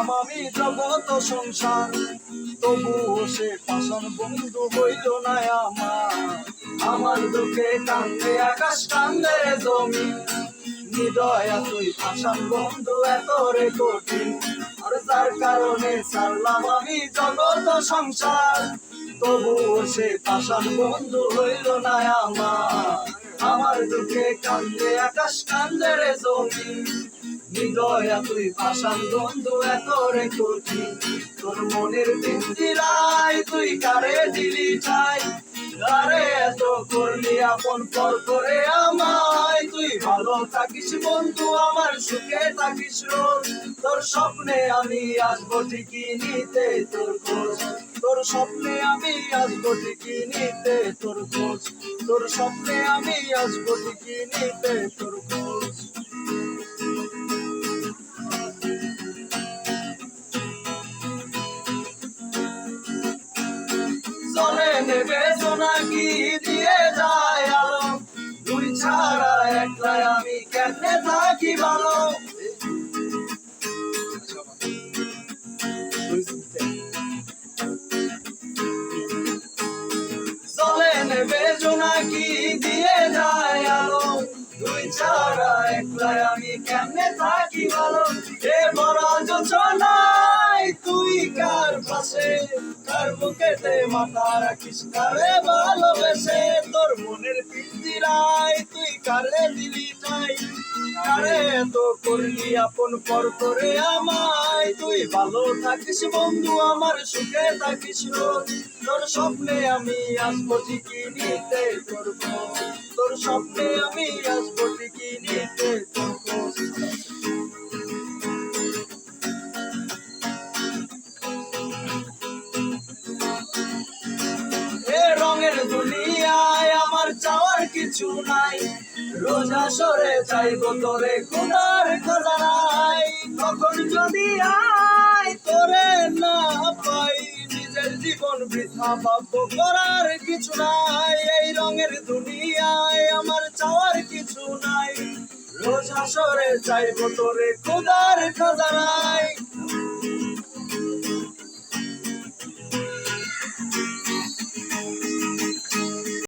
সারলাম আমি জগত সংসার, তবুও সে পাষাণ বন্ধু হইল না আমার দুঃখে কান্দে আকাশ কান্দে জমি, হৃদয়া তুই পাষাণ বন্ধু এত রে কঠিন, আর যার কারণে সারলাম আমি জগত সংসার, তবুও সে পাষাণ বন্ধু হইল না আমার দুঃখে কান্দে আকাশ কান্দে রে জমি, হৃদয়া তুই পাষাণ বন্ধু এত রে কঠিন, তোর মনের পিঞ্জিরায় তুই কারে দিলি ঠাই, আরে এত করলি আপন পর করে আমায়, তুই ভালো থাকিস বন্ধু আমার সুখে থাকিস রোজ, তোর স্বপ্নে আমি আসবো ঠিকই নিতে তোর খোঁজ, তোর স্বপ্নে আমি আসবো ঠিকই নিতে তোর খোঁজ, তোর স্বপ্নে আমি আসবো ঠিকই নিতে তোর খোঁজ। চলে নেবে জোনাকি দিয়ে যায় আলো, তুই ছাড়া একলা আমি কেমনে থাকি ভালো, চলে নেবে জোনাকি দিয়ে যায় আলো, তুই ছাড়া একলা আমি কেমনে থাকি ভালো, এ ভরা যোজনায় তুই কার পাশে, কার বুকেতে মাথা রাখিস কারে ভালোবেসে, তোর মনের পিঞ্জিরায় তুই কারে দিলি ঠাই, কারে এত করলি আপন পর করে আমায়, তুই ভালো থাকিস বন্ধু আমার সুখে থাকিস রোজ, তোর স্বপ্নে আমি আসবো ঠিকই নিতে তোর খোঁজ, তোর স্বপ্নে আমি আসবো ঠিকই নিতে তোর খোঁজ। রঙের দুনিয়ায় আমার চাওয়ার কিছু নাই, রোজ আসরে চাইবো তোরে খোদার খাজানায়, তখন যদি আয় তোরে না পাই, নিজের জীবন বৃথা ভাববো করার কিছু নাই, এই রঙের দুনিয়ায় আমার চাওয়ার কিছু নাই, রোজ আসরে চাইবো তোরে খোদার খাজানায়,